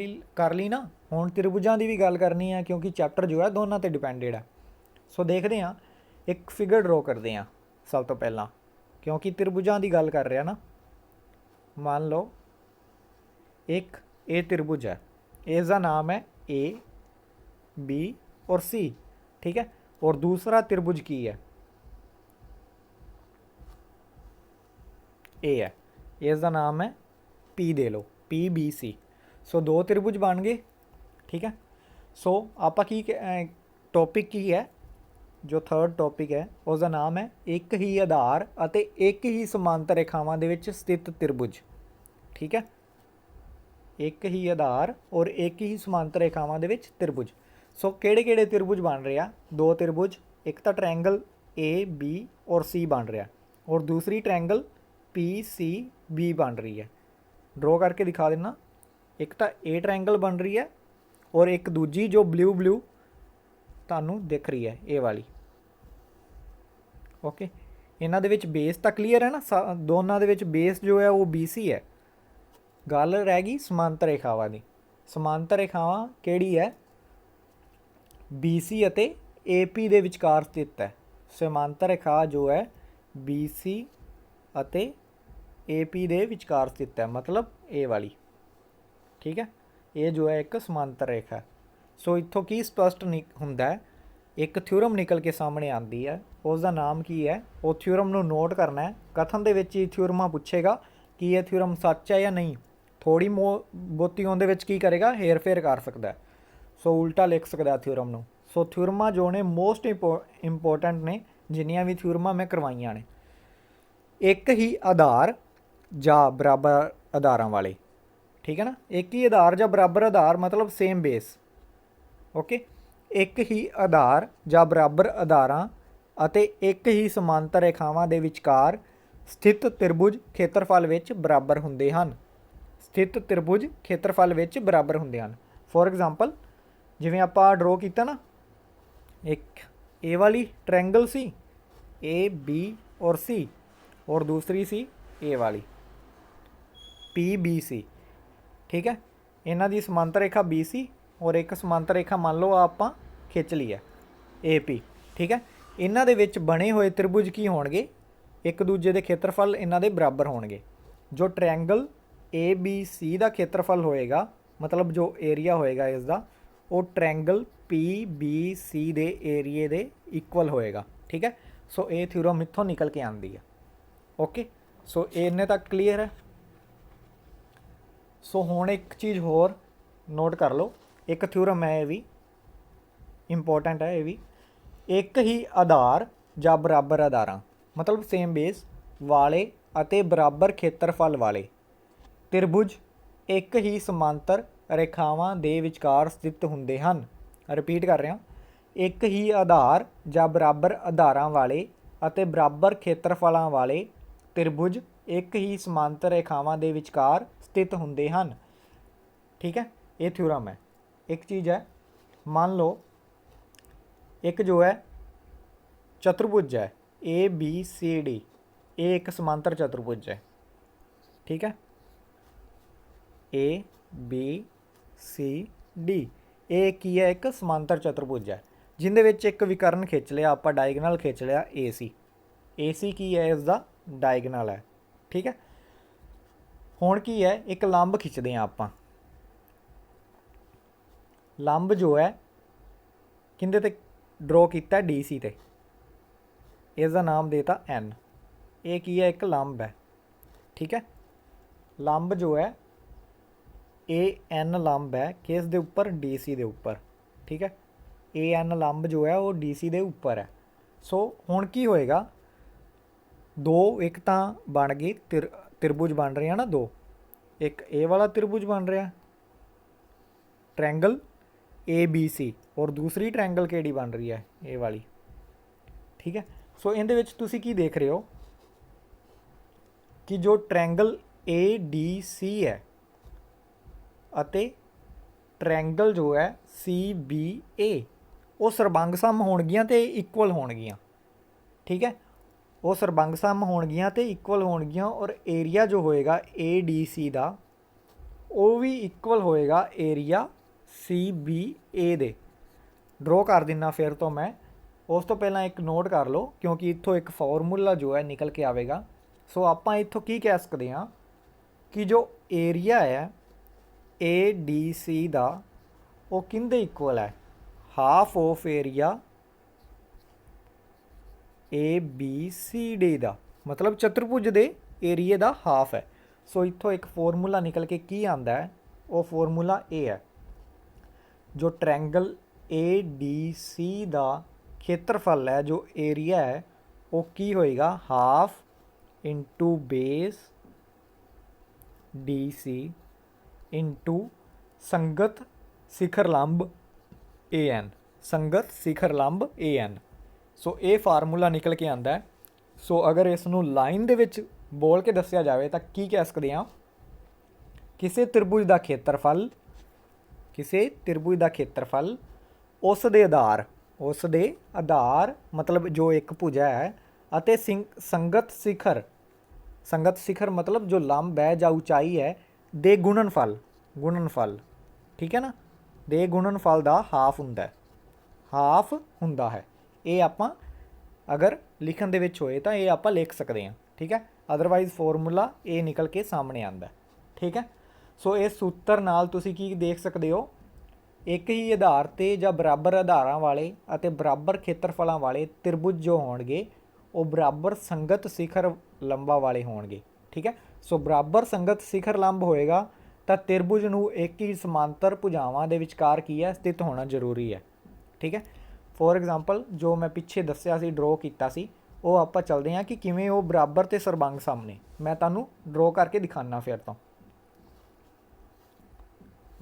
ਲਈ ਨਾ, ਹੁਣ ਤ੍ਰਿਭੁਜਾਂ ਦੀ ਵੀ ਗੱਲ ਕਰਨੀ ਹੈ, ਕਿਉਂਕਿ ਚੈਪਟਰ ਜੋ ਹੈ ਦੋਨਾਂ 'ਤੇ ਡਿਪੈਂਡਡ ਹੈ। ਸੋ ਦੇਖਦੇ ਹਾਂ, ਇੱਕ ਫਿਗਰ ਡਰੋ ਕਰਦੇ ਹਾਂ ਸਭ ਤੋਂ ਪਹਿਲਾਂ, ਕਿਉਂਕਿ ਤ੍ਰਿਭੁਜਾਂ ਦੀ ਗੱਲ ਕਰ ਰਿਹਾ ਨਾ। ਮੰਨ ਲਓ ਇੱਕ ਇਹ ਤ੍ਰਿਭੁਜ ਹੈ, ਇਸ ਦਾ ਨਾਮ ਹੈ A B और C, ठीक है। और दूसरा त्रिभुज की है A है, इसका नाम है P दे लो, PBC। सो दो त्रिभुज बन गए, ठीक है। सो आप की टॉपिक की है, जो थर्ड टॉपिक है उसका नाम है एक ही आधार ਅਤੇ एक ही समांतर रेखावां ਦੇ ਵਿੱਚ स्थित त्रिभुज, ठीक है। एक ही आधार और एक ही समांतर रेखावां ਦੇ ਵਿੱਚ त्रिभुज। सो ਕਿਹੜੇ त्रिभुज बन रहे हैं, दो त्रिभुज, एक तो ट्रायंगल AB और C बन रहा और दूसरी ट्रायंगल PCB बन रही है। ड्रॉ करके दिखा देना, एक तो A ट्रायंगल बन रही है और एक दूजी जो ब्लू ਤੁਹਾਨੂੰ दिख रही है, ए वाली। ओके, इन्हां दे विच बेस तो क्लीयर है ना, दोनों दे विच बेस जो है वो BC है। गल रह गई समांतर रेखावां दी। समांतर रेखावां किहड़ी है, BC ਅਤੇ AP ਦੇ ਵਿਚਕਾਰ ਸਥਿਤ ਹੈ। समांतर रेखा जो है BC ਅਤੇ AP ਦੇ ਵਿਚਕਾਰ ਸਥਿਤ ਹੈ, मतलब A वाली, ठीक है। ये जो है एक समांतर रेखा। सो इत्थों की स्पष्ट ਹੁੰਦਾ है, एक थ्योरम निकल के सामने आती है, उसका नाम की है, वो थ्योरम ਨੂੰ नोट करना है। कथन ਦੇ ਵਿੱਚ ਹੀ ਥਿਊਰਮਾਂ ਪੁੱਛੇਗਾ कि ये थ्योरम सच है या नहीं। थोड़ी ਬਹੁਤੀ ਉਹਦੇ ਵਿੱਚ ਕੀ ਕਰੇਗਾ, हेर फेर कर सकता है। सो उल्टा लिख सकता है थ्योरम ਨੂੰ। सो थ्योरमां जो ने मोस्ट इंपोर्टेंट ने, जिन्नियां भी थ्योरमां मैं करवाइयां ने, एक ही आधार ਜਾਂ बराबर आधारां वाले, ठीक है ना। एक ही आधार ਜਾਂ बराबर आधार मतलब सेम बेस, ओके। एक ही आधार ਜਾਂ बराबर आधारां ਅਤੇ ਇੱਕ ਹੀ ਸਮਾਂਤਰ ਰੇਖਾਵਾਂ ਦੇ ਵਿਚਕਾਰ ਸਥਿਤ ਤ੍ਰਿਭੁਜ ਖੇਤਰਫਲ ਵਿੱਚ ਬਰਾਬਰ ਹੁੰਦੇ ਹਨ। ਸਥਿਤ ਤ੍ਰਿਭੁਜ ਖੇਤਰਫਲ ਵਿੱਚ ਬਰਾਬਰ ਹੁੰਦੇ ਹਨ। ਫੋਰ ਐਗਜ਼ਾਮਪਲ, ਜਿਵੇਂ ਆਪਾਂ ਡਰੋ ਕੀਤਾ ਨਾ, एक ए वाली ट्रायंगल सी A B और C, और दूसरी सी A वाली PBC, ठीक है। इन्हां दी समांतर रेखा BC और एक समांतर रेखा मान लो आपां खिंच ली है AP, ठीक है। इन्हां दे विच बने हुए त्रिभुज की होणगे, एक दूजे दे खेत्रफल इन्हां दे बराबर होणगे। जो ट्रायंगल ABC दा खेत्रफल होएगा, मतलब जो एरिया होएगा इसदा, वो ट्रायंगल PBC दे एरिए दे इक्वल होएगा, ठीक है। सो ये थ्योरम इत्थों निकल के आती है, ओके। सो इन्ने तक क्लीयर है। सो हुण एक चीज़ होर नोट कर लो, एक थ्योरम है, ये भी इंपॉर्टेंट है। ये भी एक ही आधार ਜਾਂ बराबर आधारां मतलब सेम बेस वाले ਅਤੇ बराबर खेत्रफल वाले त्रिभुज एक ही समांतर रेखावां ਦੇ ਵਿਚਕਾਰ ਸਥਿਤ ਹੁੰਦੇ ਹਨ। ਰਿਪੀਟ ਕਰ ਰਿਹਾ, ਇੱਕ ਹੀ ਆਧਾਰ ਜਾਂ ਬਰਾਬਰ ਆਧਾਰਾਂ ਵਾਲੇ ਅਤੇ ਬਰਾਬਰ ਖੇਤਰਫਲਾਂ ਵਾਲੇ त्रिभुज ਇੱਕ ਹੀ ਸਮਾਂਤਰ ਰੇਖਾਵਾਂ ਦੇ ਵਿਚਕਾਰ ਸਥਿਤ ਹੁੰਦੇ ਹਨ, ठीक है। ये थ्योरम है। एक चीज़ है, मान लो एक जो है चतुर्भुज है ABCD, ये एक समांतर चतुर्भुज है, ठीक है। ABCD ये की है, एक समांतर चतुर्भुज है जिंदे विच एक विकर्ण खिंच लिया, आपां डायगनल खिंच लिया AC की है, इसका डायगनल है, ठीक है। हुण की है, एक लंब खिंचते हैं आपां। लंब जो है किंदे ते ड्रॉ किया, DC ते, इसका नाम देता N। ये की है, एक लंब है, ठीक है। लंब जो है AN लंब है किस दे उपर, DC दे उपर, ठीक है। AN लंब जो है वो DC दे उपर है। सो हुण की होएगा, दो एक तो बन गई त्रिभुज बन रहे हैं ना दो, एक A वाला त्रिभुज बन रहा है ट्रायंगल ABC, और दूसरी ट्रायंगल केड़ी बन रही है, A वाली, ठीक है। सो इहदे विच तुसीं की देख रहे हो कि जो ट्रायंगल ADC है ਅਤੇ ट्रैंगल जो है CBA ਉਹ ਸਰਬੰਗ ਸਮ ਹੋਣਗੀਆਂ ਤੇ ਇਕੁਅਲ ਹੋਣਗੀਆਂ। ਠੀਕ ਹੈ, ਉਹ ਸਰਬੰਗ ਸਮ ਹੋਣਗੀਆਂ ਤੇ ਇਕੁਅਲ ਹੋਣਗੀਆਂ ਔਰ ਏਰੀਆ ਜੋ ਹੋਏਗਾ ADC ਦਾ ਉਹ ਵੀ ਇਕੁਅਲ ਹੋਏਗਾ ਏਰੀਆ CBA ਦੇ। ਡਰੋ ਕਰ ਦਿੰਨਾ ਫਿਰ ਤੋਂ मैं। ਉਸ ਤੋਂ ਪਹਿਲਾਂ ਇੱਕ ਨੋਟ ਕਰ ਲਓ ਕਿਉਂਕਿ ਇੱਥੋਂ ਇੱਕ ਫਾਰਮੂਲਾ ਜੋ ਹੈ ਨਿਕਲ ਕੇ ਆਵੇਗਾ। ਸੋ ਆਪਾਂ ਇੱਥੋਂ ਕੀ ਕਹਿ ਸਕਦੇ ਹਾਂ ਕਿ ਜੋ ਏਰੀਆ ਹੈ ADC ਦਾ ਉਹ ਕਿਹਦੇ ਇਕੁਅਲ ਹੈ? ਹਾਫ ਆਫ ਏਰੀਆ ABCD ਦਾ, ਮਤਲਬ ਚਤੁਰਭੁਜ ਦੇ ਏਰੀਏ ਦਾ ਹਾਫ ਹੈ। ਸੋ ਇੱਥੋਂ ਇੱਕ ਫਾਰਮੂਲਾ ਨਿਕਲ ਕੇ ਕੀ ਆਉਂਦਾ ਹੈ? ਉਹ ਫਾਰਮੂਲਾ ਇਹ ਹੈ, ਜੋ ਟ੍ਰੈਂਗਲ ADC ਦਾ ਖੇਤਰਫਲ ਹੈ, ਜੋ ਏਰੀਆ ਹੈ, ਉਹ ਕੀ ਹੋਏਗਾ? Half into base DC into ਸੰਗਤ ਸਿਖਰ ਲੰਬ AN, ਸੰਗਤ ਸਿਖਰ ਲੰਬ AN। ਸੋ ਇਹ ਫਾਰਮੂਲਾ ਨਿਕਲ ਕੇ ਆਉਂਦਾ ਹੈ। ਸੋ ਅਗਰ ਇਸ ਨੂੰ ਲਾਈਨ ਦੇ ਵਿੱਚ ਬੋਲ ਕੇ ਦੱਸਿਆ ਜਾਵੇ ਤਾਂ ਕੀ ਕਹਿ ਸਕਦੇ ਹਾਂ? ਕਿਸੇ ਤ੍ਰਿਭੁਜ ਦਾ ਖੇਤਰਫਲ, ਕਿਸੇ ਤ੍ਰਿਭੁਜ ਦਾ ਖੇਤਰਫਲ ਉਸ ਦੇ ਆਧਾਰ ਮਤਲਬ ਜੋ ਇੱਕ ਭੁਜਾ ਹੈ ਅਤੇ ਸੰਗਤ ਸਿਖਰ, ਸੰਗਤ ਸਿਖਰ ਮਤਲਬ ਜੋ ਲੰਬ ਹੈ ਜਾਂ ਉਚਾਈ ਹੈ ਦੇ ਗੁਣਨਫਲ, ਠੀਕ ਹੈ ਨਾ, ਦੇ ਗੁਣਨਫਲ ਦਾ ਹਾਫ ਹੁੰਦਾ ਹੈ। ਇਹ ਆਪਾਂ ਅਗਰ ਲਿਖਣ ਦੇ ਵਿੱਚ ਹੋਏ ਤਾਂ ਇਹ ਆਪਾਂ ਲਿਖ ਸਕਦੇ ਹਾਂ। ਠੀਕ ਹੈ, ਅਦਰਵਾਈਜ਼ ਫਾਰਮੂਲਾ ਇਹ ਨਿਕਲ ਕੇ ਸਾਹਮਣੇ ਆਉਂਦਾ। ਠੀਕ ਹੈ, ਸੋ ਇਸ ਸੂਤਰ ਨਾਲ ਤੁਸੀਂ ਕੀ ਦੇਖ ਸਕਦੇ ਹੋ? ਇੱਕ ਹੀ ਆਧਾਰ 'ਤੇ ਜਾਂ ਬਰਾਬਰ ਆਧਾਰਾਂ ਵਾਲੇ ਅਤੇ ਬਰਾਬਰ ਖੇਤਰਫਲਾਂ ਵਾਲੇ ਤ੍ਰਿਭੁਜ ਜੋ ਹੋਣਗੇ ਉਹ ਬਰਾਬਰ ਸੰਗਤ ਸਿਖਰ ਲੰਬਾਂ ਵਾਲੇ ਹੋਣਗੇ। ਠੀਕ ਹੈ, ਸੋ ਬਰਾਬਰ ਸੰਗਤ ਸਿਖਰ ਲੰਬ ਹੋਏਗਾ ਤਾਂ ਤ੍ਰਿਭੁਜ ਨੂੰ ਇੱਕ ਹੀ ਸਮਾਂਤਰ ਭੁਜਾਵਾਂ ਦੇ ਵਿਚਕਾਰ ਕੀ ਹੈ? ਸਥਿਤ ਹੋਣਾ ਜ਼ਰੂਰੀ ਹੈ। ਠੀਕ ਹੈ, ਫੋਰ ਐਗਜ਼ਾਮਪਲ ਜੋ ਮੈਂ ਪਿੱਛੇ ਦੱਸਿਆ ਸੀ, ਡਰੋ ਕੀਤਾ ਸੀ, ਉਹ ਆਪਾਂ ਚੱਲਦੇ ਹਾਂ ਕਿ ਕਿਵੇਂ ਉਹ ਬਰਾਬਰ ਤੇ ਸਰਬੰਗ ਸਾਹਮਣੇ। ਮੈਂ ਤੁਹਾਨੂੰ ਡਰੋ ਕਰਕੇ ਦਿਖਾਉਣਾ ਫਿਰ ਤੋਂ।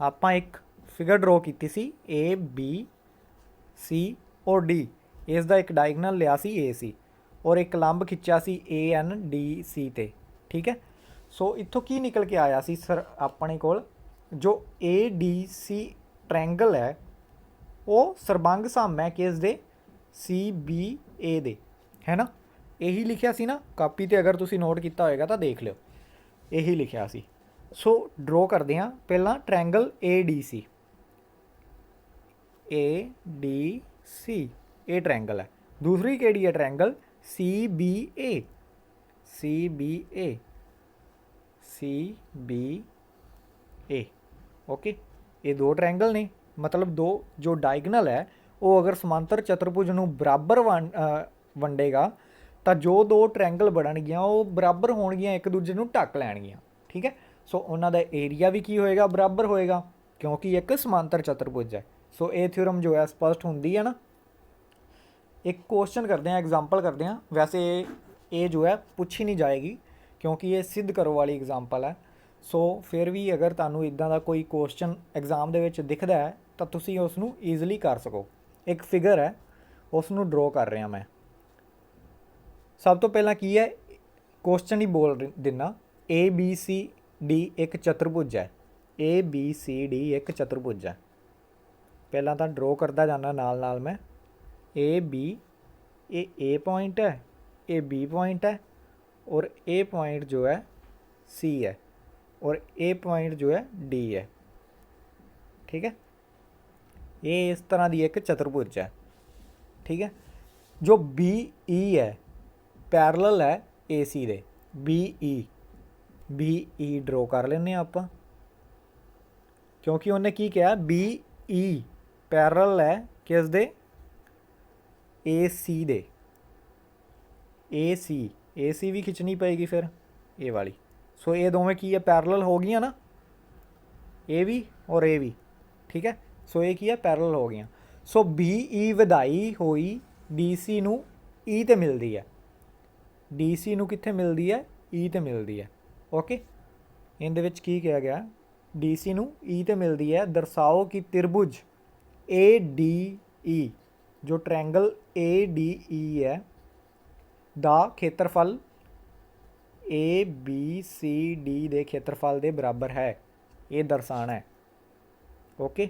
ਆਪਾਂ ਇੱਕ ਫਿਗਰ ਡਰੋ ਕੀਤੀ ਸੀ ABC ਔਰ D, ਇਸ ਦਾ ਇੱਕ ਡਾਇਗਨਲ ਲਿਆ ਸੀ AC ਔਰ ਇੱਕ ਲੰਬ ਖਿੱਚਿਆ ਸੀ ANDC ਤੇ। ਠੀਕ ਹੈ, ਸੋ ਇੱਥੋਂ ਕੀ ਨਿਕਲ ਕੇ ਆਇਆ ਸੀ ਸਰ ਆਪਣੇ ਕੋਲ? ਜੋ ADC ਟ੍ਰੈਂਗਲ ਹੈ ਉਹ ਸਰਬੰਗ ਸਮ ਹੈ ਕਿਸ ਦੇ? CBA ਦੇ, ਹੈ ਨਾ। ਇਹੀ ਲਿਖਿਆ ਸੀ ਨਾ ਕਾਪੀ 'ਤੇ, ਅਗਰ ਤੁਸੀਂ ਨੋਟ ਕੀਤਾ ਹੋਏਗਾ ਤਾਂ ਦੇਖ ਲਿਓ, ਇਹੀ ਲਿਖਿਆ ਸੀ। ਸੋ ਡਰੋ ਕਰਦੇ ਹਾਂ ਪਹਿਲਾਂ ਟ੍ਰੈਂਗਲ ADC, ਇਹ ਟ੍ਰੈਂਗਲ ਹੈ। ਦੂਸਰੀ ਕਿਹੜੀ ਹੈ? Triangle CBA, okay. ਇਹ ਦੋ ਟ੍ਰੈਂਗਲ ਨੇ, ਮਤਲਬ ਦੋ ਜੋ ਡਾਇਗਨਲ ਹੈ ਉਹ ਅਗਰ ਸਮਾਂਤਰ ਚਤੁਰਭੁਜ ਨੂੰ ਬਰਾਬਰ ਵੰਡੇਗਾ ਤਾਂ ਜੋ ਦੋ ਟ੍ਰੈਂਗਲ ਬਣਨਗੀਆਂ ਉਹ ਬਰਾਬਰ ਹੋਣਗੀਆਂ, ਇੱਕ ਦੂਜੇ ਨੂੰ ਢੱਕ ਲੈਣਗੀਆਂ। ਠੀਕ ਹੈ, ਸੋ ਉਹਨਾਂ ਦਾ ਏਰੀਆ ਵੀ ਕੀ ਹੋਏਗਾ? ਬਰਾਬਰ ਹੋਏਗਾ, ਕਿਉਂਕਿ ਇੱਕ ਸਮਾਂਤਰ ਚਤੁਰਭੁਜ ਹੈ। ਸੋ ਇਹ ਥਿਊਰਮ ਜੋ ਹੈ ਸਪਸ਼ਟ ਹੁੰਦੀ ਹੈ ਨਾ। ਇੱਕ ਕੁਐਸਚਨ ਕਰਦੇ ਹਾਂ, ਐਗਜ਼ਾਮਪਲ ਕਰਦੇ ਹਾਂ। ਵੈਸੇ ਇਹ ਜੋ ਹੈ ਪੁੱਛੀ ਨਹੀਂ ਜਾਏਗੀ ਕਿਉਂਕਿ ਇਹ ਸਿੱਧ ਕਰੋ ਵਾਲੀ ਐਗਜ਼ਾਮਪਲ ਹੈ। ਸੋ ਫਿਰ ਵੀ ਅਗਰ ਤੁਹਾਨੂੰ ਇੱਦਾਂ ਦਾ ਕੋਈ ਕੁਐਸਚਨ ਐਗਜ਼ਾਮ ਦੇ ਵਿੱਚ ਦਿਖਦਾ ਹੈ ਤਾਂ ਤੁਸੀਂ ਉਸ ਨੂੰ ਈਜ਼ੀਲੀ ਕਰ ਸਕੋ। ਇੱਕ ਫਿਗਰ ਹੈ, ਉਸ ਨੂੰ ਡਰੋ ਕਰ ਰਿਹਾ ਮੈਂ। ਸਭ ਤੋਂ ਪਹਿਲਾਂ ਕੀ ਹੈ? ਕੁਐਸਚਨ ਹੀ ਬੋਲ ਦਿੰਨਾ। ABCD ਇੱਕ ਚਤੁਰਭੁਜ ਹੈ, ABCD ਇੱਕ ਚਤੁਰਭੁਜ ਹੈ। ਪਹਿਲਾਂ ਤਾਂ ਡਰੋ ਕਰਦਾ ਜਾਂਦਾ ਨਾਲ ਨਾਲ ਮੈਂ। AB ਇਹ A ਪੁਆਇੰਟ ਹੈ, ਇਹ B ਪੁਆਇੰਟ ਹੈ ਔਰ ਇਹ ਪੁਆਇੰਟ ਜੋ ਹੈ C ਹੈ ਔਰ ਇਹ ਪੁਆਇੰਟ ਜੋ ਹੈ D ਹੈ। ਠੀਕ ਹੈ, ਇਹ ਇਸ ਤਰ੍ਹਾਂ ਦੀ ਇੱਕ ਚਤੁਰਭੁਜ ਹੈ। ਠੀਕ ਹੈ, ਜੋ BE ਹੈ ਪੈਰਲਲ ਹੈ AC ਦੇ। BE ਡਰੋ ਕਰ ਲੈਂਦੇ ਹਾਂ ਆਪਾਂ, ਕਿਉਂਕਿ ਉਹਨੇ ਕੀ ਕਿਹਾ? BE ਪੈਰਲਲ ਹੈ ਕਿਸ ਦੇ? AC ਦੇ। AC ਵੀ ਖਿੱਚਣੀ ਪਏਗੀ ਫਿਰ ਇਹ ਵਾਲੀ। ਸੋ ਇਹ ਦੋਵੇਂ ਕੀ ਹੈ? ਪੈਰਲਲ ਹੋ ਗਈਆਂ ਨਾ, ਇਹ ਵੀ ਔਰ ਇਹ ਵੀ। ਠੀਕ ਹੈ, ਸੋ ਇਹ ਕੀ ਹੈ? ਪੈਰਲਲ ਹੋ ਗਈਆਂ। ਸੋ BE ਵਧਾਈ ਹੋਈ DC ਨੂੰ E 'ਤੇ ਮਿਲਦੀ ਹੈ। DC ਨੂੰ ਕਿੱਥੇ ਮਿਲਦੀ ਹੈ? E 'ਤੇ ਮਿਲਦੀ ਹੈ। ਓਕੇ, ਇਹਦੇ ਵਿੱਚ ਕੀ ਕਿਹਾ ਗਿਆ? DC ਨੂੰ E 'ਤੇ ਮਿਲਦੀ ਹੈ। ਦਰਸਾਓ ਕਿ ਤ੍ਰਿਭੁਜ ADE, ਜੋ ਟ੍ਰੈਂਗਲ ADE ਹੈ ਦਾ ਖੇਤਰਫਲ ए बी सी डी ਦੇ ਖੇਤਰਫਲ ਦੇ ਬਰਾਬਰ ਹੈ, ਇਹ ਦਰਸਾਉਣਾ ਹੈ। ਓਕੇ,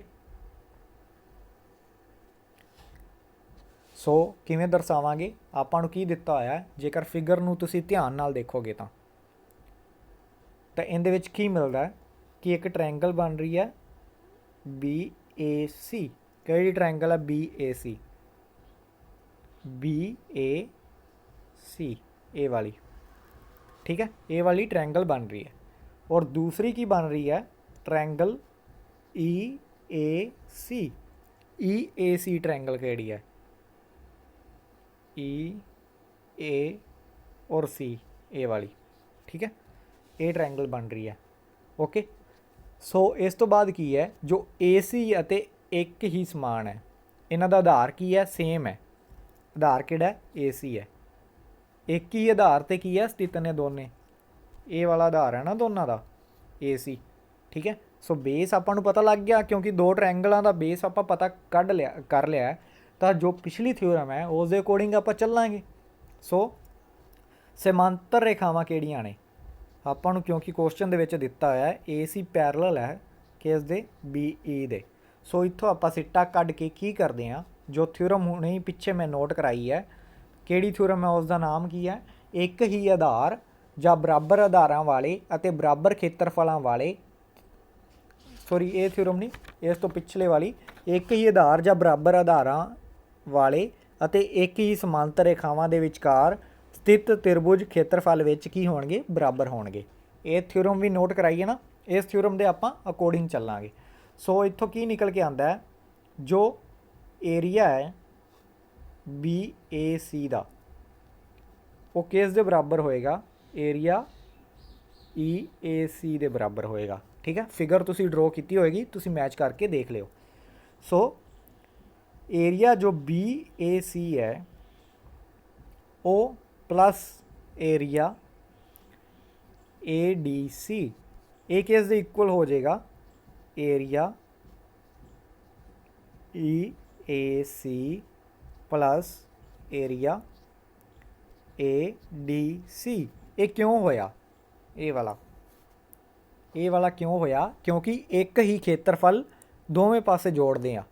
ਸੋ ਕਿਵੇਂ ਦਰਸਾਵਾਂਗੇ? ਆਪਾਂ ਨੂੰ ਕੀ ਦਿੱਤਾ ਹੋਇਆ? ਜੇਕਰ ਫਿਗਰ ਨੂੰ ਤੁਸੀਂ ਧਿਆਨ ਨਾਲ ਦੇਖੋਗੇ ਤਾਂ ਇਹਦੇ ਵਿੱਚ ਕੀ ਮਿਲਦਾ ਹੈ ਕਿ ਇੱਕ ਟ੍ਰਾਇੰਗਲ ਬਣ ਰਹੀ ਹੈ BAC। ਕਿਹੜੀ ਟ੍ਰਾਇੰਗਲ ਹੈ? BAC, BAC ਇਹ ਵਾਲੀ, ठीक है, ये वाली ट्रायंगल बन रही है। और दूसरी की बन रही है ट्रायंगल EAC। EAC ट्रायंगल केड़ी है? EA और C, ए वाली, ठीक है, ये ट्रायंगल बन रही है। ओके, सो इस तो बाद की है जो AC ਅਤੇ एक ही समान है, इन्हां दा आधार की है? सेम है। आधार किहड़ा है? AC है। एक ही आधार ते की है स्थित ने दोने, ए वाला आधार है ना दोनों का, AC, ठीक है। सो बेस आपां नूं पता लग गया, क्योंकि दो ट्रायंगलों का बेस आपां पता कर लिया है, तो जो पिछली थ्योरम है उस दे अकॉर्डिंग आपां चलांगे। सो समांतर रेखावां किहड़ियां ने आपां नूं, क्योंकि क्वेश्चन दे विच दित्ता होया है AC पैरलल है किस दे? BE दे। सो इत्थों आपां सिट्टा कढ के की करदे हां, जो थ्योरम हुणे ही पिछे मैं नोट कराई है, ਕਿਹੜੀ ਥਿਊਰਮ ਹੈ? ਉਸ ਦਾ ਨਾਮ ਕੀ ਹੈ? ਇੱਕ ਹੀ ਆਧਾਰ ਜਾਂ ਬਰਾਬਰ ਆਧਾਰਾਂ ਵਾਲੇ ਅਤੇ ਬਰਾਬਰ ਖੇਤਰਫਲਾਂ ਵਾਲੇ, ਸੌਰੀ ਇਹ ਥਿਊਰਮ ਨਹੀਂ, ਇਸ ਤੋਂ ਪਿਛਲੇ ਵਾਲੀ, ਇੱਕ ਹੀ ਆਧਾਰ ਜਾਂ ਬਰਾਬਰ ਆਧਾਰਾਂ ਵਾਲੇ ਅਤੇ ਇੱਕ ਹੀ ਸਮਾਂਤਰ ਰੇਖਾਵਾਂ ਦੇ ਵਿਚਕਾਰ ਸਥਿਤ ਤ੍ਰਿਭੁਜ ਖੇਤਰਫਲ ਵਿੱਚ ਕੀ ਹੋਣਗੇ? ਬਰਾਬਰ ਹੋਣਗੇ। ਇਹ ਥਿਊਰਮ ਵੀ ਨੋਟ ਕਰਾਈਏ ਨਾ, ਇਸ ਥਿਊਰਮ ਦੇ ਆਪਾਂ ਅਕੋਰਡਿੰਗ ਚੱਲਾਂਗੇ। ਸੋ ਇੱਥੋਂ ਕੀ ਨਿਕਲ ਕੇ ਆਉਂਦਾ ਹੈ? ਜੋ ਏਰੀਆ ਹੈ BAC ਦਾ, ਉਹ ਕਿਸ ਦੇ ਬਰਾਬਰ ਹੋਏਗਾ? ਏਰੀਆ EAC ਦੇ ਬਰਾਬਰ ਹੋਏਗਾ, ਠੀਕ ਹੈ। ਫਿਗਰ ਤੁਸੀਂ ਡਰੋ ਕੀਤੀ ਹੋਏਗੀ, ਤੁਸੀਂ ਮੈਚ ਕਰਕੇ ਦੇਖ ਲਿਓ। ਸੋ ਏਰੀਆ ਜੋ BAC ਹੈ ਉਹ ਪਲੱਸ ਏਰੀਆ ADC, ਇਹ ਕਿਸ ਦੇ ਇਕੁਅਲ ਹੋ ਜਾਏਗਾ? Area EAC plus area ADC। ये क्यों होया? ये वाला क्यों होया? क्योंकि एक ही खेत्रफल दोवें पासे जोड़ते हैं।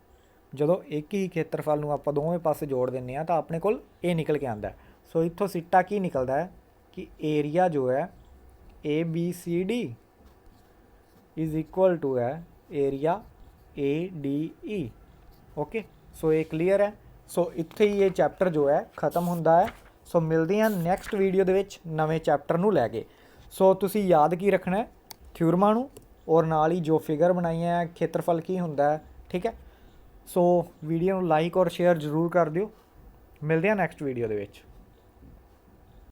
जो एक ही खेत्रफल नूं आपां दोवें पासे जोड़ दिंदे हां तां अपने कोल ये निकल के आंदा है। सो इत्थों सिट्टा की निकलदा है कि एरिया जो है ABCD इज़ इक्वल टू है एरिया ADE। ओके, सो ये क्लीयर है। सो इत्थे ही ये चैप्टर जो है ख़त्म हुंदा है। सो मिलते हैं नैक्सट वीडियो दे विच नवें चैप्टर नूं लैके। सो तुसी याद की रखना है? थ्योरमां नूं और नाल ही जो फिगर बनाई है, खेत्रफल की हुंदा है, ठीक है। सो वीडियो नूं लाइक और शेयर जरूर कर दिओ। मिलते हैं नैक्सट वीडियो दे विच।